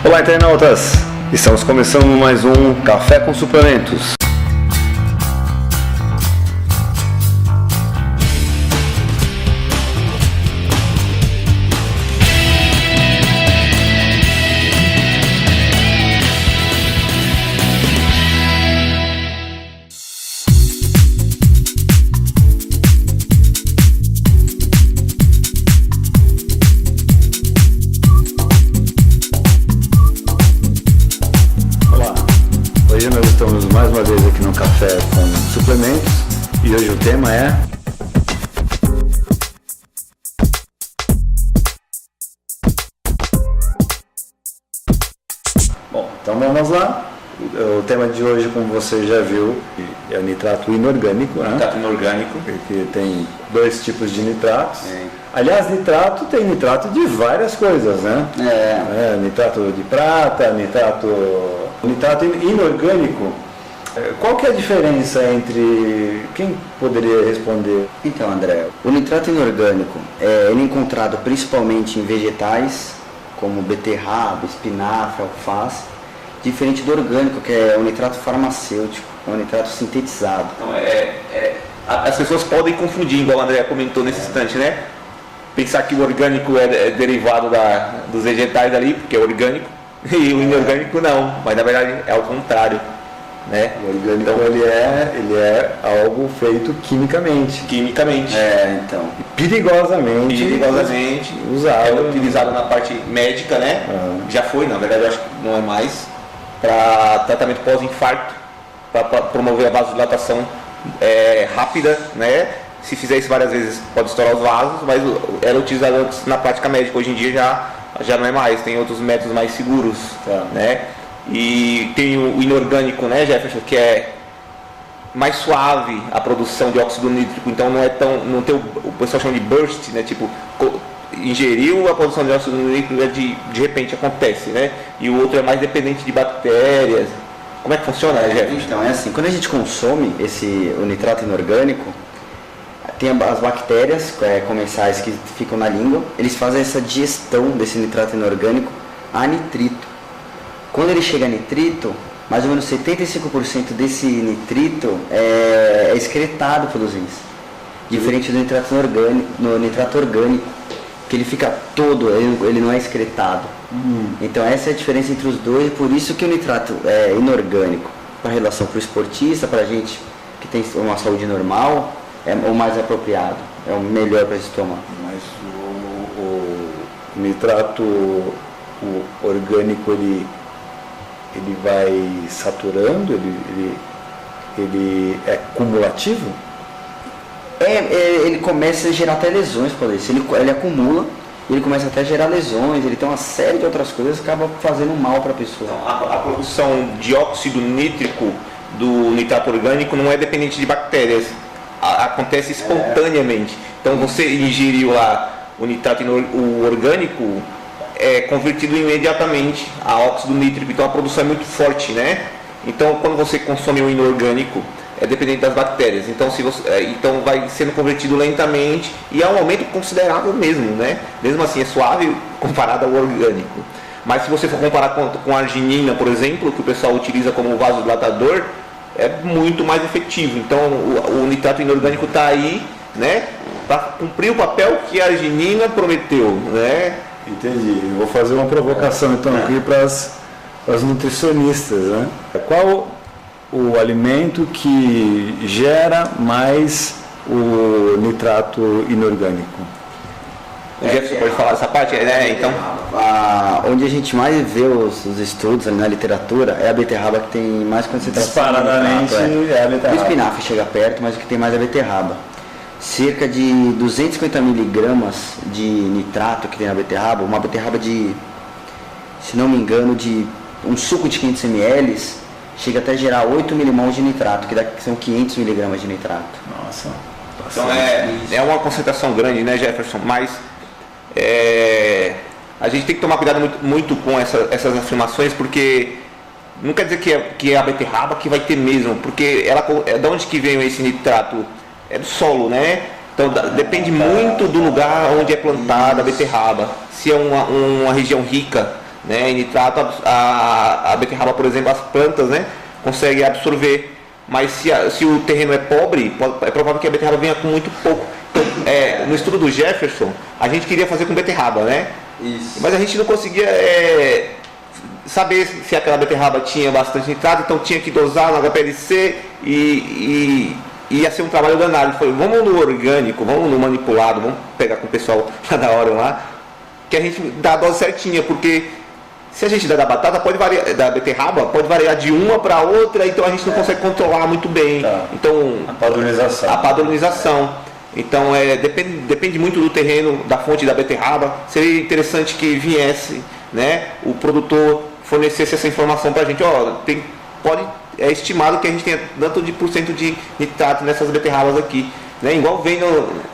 Olá, internautas! Estamos começando mais um Café com Suplementos. Hoje nós estamos mais uma vez aqui no Café com Suplementos e hoje o tema é... Bom, então vamos lá. O tema de hoje, como você já viu, é o nitrato inorgânico, né? Nitrato inorgânico. Porque tem dois tipos de nitratos. É. Aliás, nitrato tem nitrato de várias coisas, né? Nitrato de prata, nitrato inorgânico. Qual que é a diferença entre... Quem poderia responder? Então, André, o nitrato inorgânico ele é encontrado principalmente em vegetais, como beterraba, espinafre, alface, diferente do orgânico, que é o nitrato farmacêutico, é um nitrato sintetizado. Então, as pessoas podem confundir, igual o André comentou nesse instante, né? Pensar que o orgânico é derivado dos vegetais ali, porque é orgânico, e o inorgânico não, mas na verdade é ao contrário, né? O orgânico então, ele é algo feito quimicamente. Então. Perigosamente usado. É utilizado na parte médica, né? Já foi, na verdade, eu acho que não é mais, para tratamento pós-infarto, para promover a vasodilatação rápida, né? Se fizer isso várias vezes pode estourar os vasos, mas era utilizado antes na prática médica. Hoje em dia já não é mais, tem outros métodos mais seguros, né? E tem o inorgânico, né, Jefferson, que é mais suave a produção de óxido nítrico, então não tem o pessoal chama de burst, né? Tipo, ingeriu a produção de óxido nítrico de repente acontece, né? E o outro é mais dependente de bactérias. Como é que funciona, Jefferson? Então, é assim, quando a gente consome o nitrato inorgânico, tem as bactérias comensais que ficam na língua, eles fazem essa digestão desse nitrato inorgânico a nitrito. Quando ele chega a nitrito, mais ou menos 75% desse nitrito é excretado pelos rins. Diferente do nitrato orgânico, que ele fica todo, ele não é excretado. Então essa é a diferença entre os dois, e por isso que o nitrato inorgânico, com relação para o esportista, para a gente que tem uma saúde normal, é o mais apropriado, é o melhor para a gente tomar. Mas o nitrato orgânico, ele vai saturando, ele é cumulativo? Ele começa a gerar até lesões, por isso. Ele acumula, ele começa até a gerar lesões, ele tem uma série de outras coisas que acaba fazendo mal para a pessoa. Então, a produção de óxido nítrico do nitrato orgânico não é dependente de bactérias, acontece espontaneamente. Então você ingeriu lá o nitrato orgânico, é convertido imediatamente a óxido nítrico, então a produção é muito forte, né? Então quando você consome o inorgânico, é dependente das bactérias, então então vai sendo convertido lentamente e é um aumento considerável mesmo, né? Mesmo assim é suave comparado ao orgânico. Mas se você for comparar com a arginina, por exemplo, que o pessoal utiliza como vasodilatador, é muito mais efetivo. Então o nitrato inorgânico está aí, né, para cumprir o papel que a arginina prometeu, né? Entendi. Eu vou fazer uma provocação então aqui para as nutricionistas, né? Qual o alimento que gera mais o nitrato inorgânico? O Jefferson pode falar essa parte, né? Então, onde a gente mais vê os estudos ali na literatura é a beterraba, que tem mais concentração. Disparadamente é a beterraba. O espinafre chega perto, mas o que tem mais é a beterraba. Cerca de 250 miligramas de nitrato que tem na beterraba, uma beterraba de, se não me engano, de um suco de 500 ml, chega até a gerar 8 milimões de nitrato, que são 500 miligramas de nitrato. Nossa. Então é uma concentração grande, né, Jefferson? Mas a gente tem que tomar cuidado muito com essas afirmações, porque não quer dizer que é a beterraba que vai ter mesmo, porque de onde que vem esse nitrato? É do solo, né? Então depende muito do lugar onde é plantada a beterraba. Se é uma região rica, né? Em nitrato, a beterraba, por exemplo, as plantas, né, conseguem absorver. Mas se o terreno é pobre, é provável que a beterraba venha com muito pouco. Então, no estudo do Jefferson, a gente queria fazer com beterraba, né? Isso. Mas a gente não conseguia saber se aquela beterraba tinha bastante nitrato, então tinha que dosar no HPLC e ia ser um trabalho danado. Ele falou, vamos no orgânico, vamos no manipulado, vamos pegar com o pessoal lá da hora lá, que a gente dá a dose certinha, porque se a gente dá da batata, pode variar, da beterraba, pode variar de uma para outra, então a gente não consegue controlar muito bem. Tá. Então, A a padronização. Então depende muito do terreno, da fonte da beterraba. Seria interessante que viesse, né, o produtor fornecesse essa informação para a gente. É estimado que a gente tenha tanto de % de nitrato nessas beterrabas aqui, né? Igual vem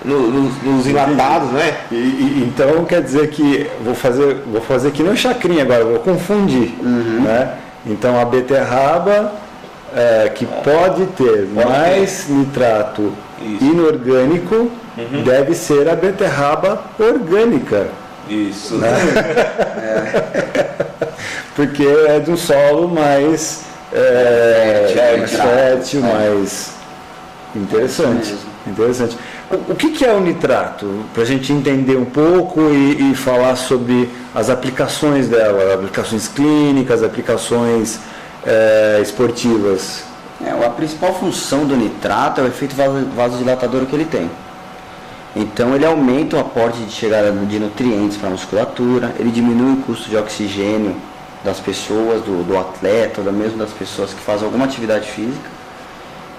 nos enlatados, né? Então quer dizer que vou fazer que nem o chacrinha agora, vou confundir, né? Então a beterraba que pode ter mais nitrato inorgânico deve ser a beterraba orgânica. Isso. Né? Porque é de um solo mais fértil, mais interessante. O que é o nitrato? Para a gente entender um pouco e falar sobre as aplicações dela, aplicações clínicas, aplicações esportivas. A principal função do nitrato é o efeito vasodilatador que ele tem. Então ele aumenta o aporte de chegada de nutrientes para a musculatura, ele diminui o custo de oxigênio das pessoas, do atleta, ou mesmo das pessoas que fazem alguma atividade física.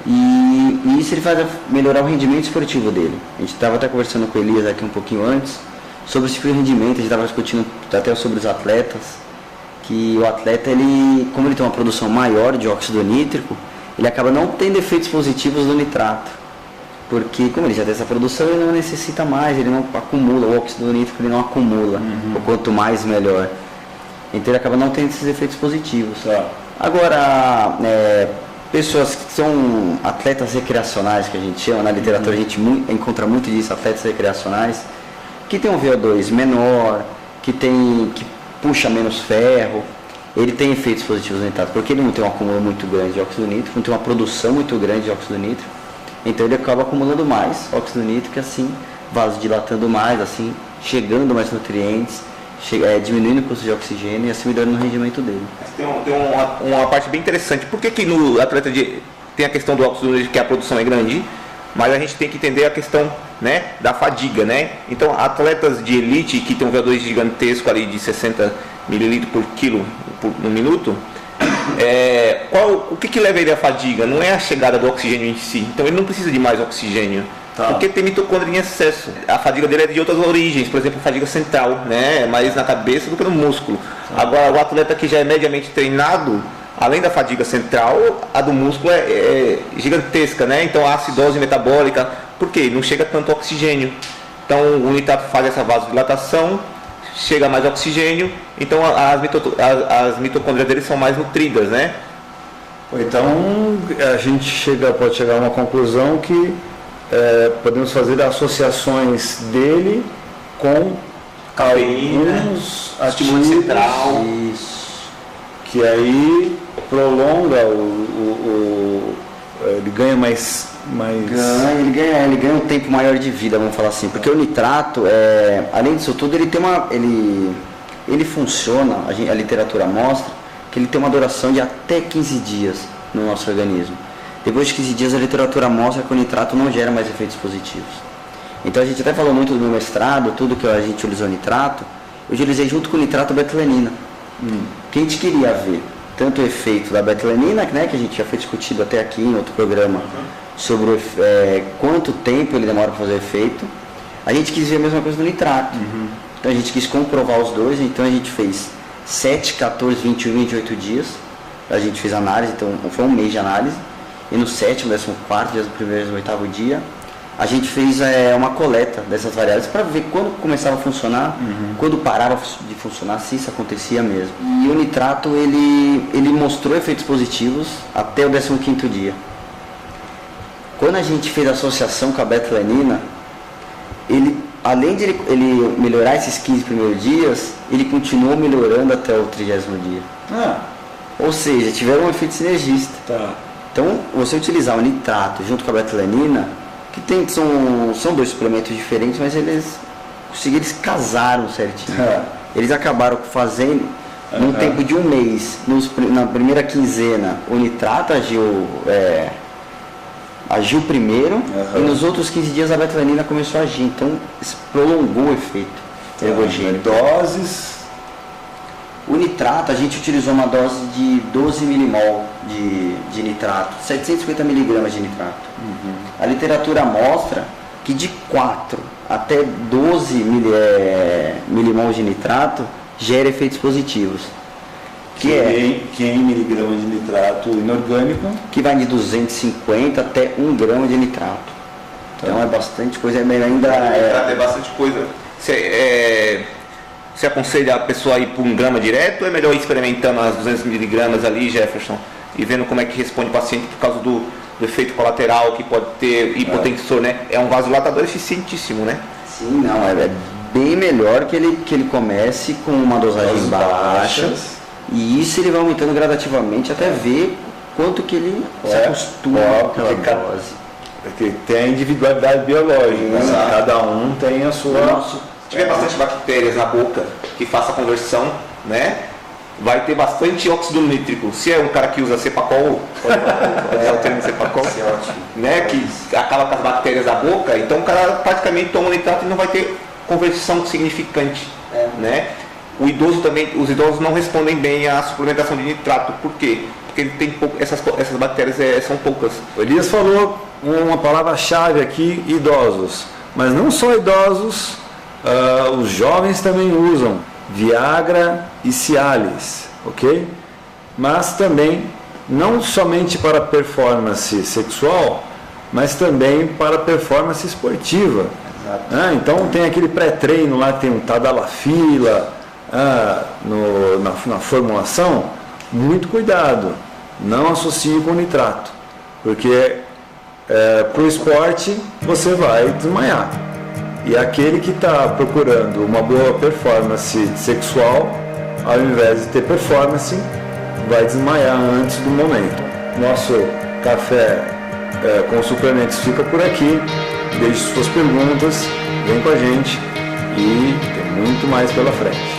E isso ele faz melhorar o rendimento esportivo dele. A gente estava até conversando com o Elias aqui um pouquinho antes sobre esse rendimento, a gente estava discutindo até sobre os atletas, que o atleta, como ele tem uma produção maior de óxido nítrico, ele acaba não tendo efeitos positivos do nitrato. Porque como ele já tem essa produção, ele não necessita mais, ele não acumula, o óxido nítrico ele não acumula, ou quanto mais melhor. Então ele acaba não tendo esses efeitos positivos. Agora, pessoas que são atletas recreacionais, que a gente chama, na literatura a gente encontra muito disso, atletas recreacionais, que tem um VO2 menor, que puxa menos ferro, ele tem efeitos positivos no nitrato, porque ele não tem um acúmulo muito grande de óxido nítrico, não tem uma produção muito grande de óxido nítrico, então ele acaba acumulando mais óxido nítrico e assim vasodilatando mais, assim chegando mais nutrientes, diminuindo o custo de oxigênio e assim melhorando o rendimento dele. Tem uma parte bem interessante. Por que no atleta tem a questão do óxido nítrico, que a produção é grande, mas a gente tem que entender a questão, né, da fadiga, né? Então atletas de elite que tem um VO2 gigantesco ali de 60 ml por quilo no minuto, o que leva ele à fadiga? Não é a chegada do oxigênio em si, então ele não precisa de mais oxigênio. Porque tem mitocôndria em excesso. A fadiga dele é de outras origens, por exemplo, fadiga central, né? Mais na cabeça do que no músculo. Agora, o atleta que já é mediamente treinado, além da fadiga central, a do músculo é gigantesca, né? Então a acidose metabólica, por quê? Não chega tanto oxigênio. Então o nitrato faz essa vasodilatação, chega mais oxigênio, então as mitocôndrias dele são mais nutridas, né? Então a gente pode chegar a uma conclusão que podemos fazer associações dele com alguns ativos central, que aí prolonga ele ganha mais ele ganha um tempo maior de vida, vamos falar assim, porque o nitrato, além disso tudo, ele funciona, a literatura mostra que ele tem uma duração de até 15 dias no nosso organismo. Depois de 15 dias a literatura mostra que o nitrato não gera mais efeitos positivos. Então a gente até falou muito do meu mestrado, tudo que a gente utilizou nitrato, eu utilizei junto com o nitrato betalanina. Que a gente queria ver tanto o efeito da betalanina, né, que a gente já foi discutido até aqui em outro programa, sobre quanto tempo ele demora para fazer efeito. A gente quis ver a mesma coisa do nitrato. Então a gente quis comprovar os dois, então a gente fez 7, 14, 21, 28 dias. A gente fez análise, então foi um mês de análise. E no 7º, 14º, 11º e 8º dia, a gente fez uma coleta dessas variáveis para ver quando começava a funcionar, quando parava de funcionar, se isso acontecia mesmo. E o nitrato, ele mostrou efeitos positivos até o 15º dia. Quando a gente fez a associação com a betalanina, além de ele melhorar esses 15 primeiros dias, ele continuou melhorando até o 30º dia. Ou seja, tiveram um efeito sinergista. Tá. Então, você utilizar o nitrato junto com a betalanina, são dois suplementos diferentes, mas eles casaram certinho. Eles acabaram fazendo, num tempo de um mês, na primeira quinzena, o nitrato agiu primeiro, e nos outros 15 dias a betalanina começou a agir. Então, isso prolongou o efeito ergogênico. Doses. O nitrato, a gente utilizou uma dose de 12 milimol de nitrato, 750 miligramas de nitrato. A literatura mostra que de 4 até 12 milimols de nitrato gera efeitos positivos. Que é 100 miligramas de nitrato inorgânico. Que vai de 250 até 1 grama de nitrato. Então é bastante coisa, ainda é bastante coisa. Você aconselha a pessoa a ir por 1 grama direto ou é melhor ir experimentando as 200 miligramas ali, Jefferson, e vendo como é que responde o paciente por causa do efeito colateral que pode ter hipotensor, né? É um vasodilatador eficientíssimo, né? Sim, não, é bem melhor que ele comece com uma dosagem baixa, e isso ele vai aumentando gradativamente até ver quanto que ele se acostuma com aquela dose. Porque tem a individualidade biológica, né? Cada um tem a sua... Se tiver bastante bactérias na boca que faça a conversão, né? Vai ter bastante óxido nítrico. Se é um cara que usa Cepacol, pode usar o termo Cepacol, né? Que acaba com as bactérias da boca, então o cara praticamente toma nitrato e não vai ter conversão significante, né? Os idosos não respondem bem à suplementação de nitrato. Por quê? Porque ele tem essas bactérias são poucas. O Elias falou uma palavra-chave aqui, idosos. Mas não só idosos, os jovens também usam Viagra e Cialis, ok? Mas também, não somente para performance sexual, mas também para performance esportiva. Então tem aquele pré-treino lá, tem um Tadalafila na formulação. Muito cuidado, não associe com nitrato, porque para o esporte você vai desmaiar. E aquele que está procurando uma boa performance sexual, ao invés de ter performance, vai desmaiar antes do momento. Nosso café com suplementos fica por aqui. Deixe suas perguntas, vem com a gente e tem muito mais pela frente.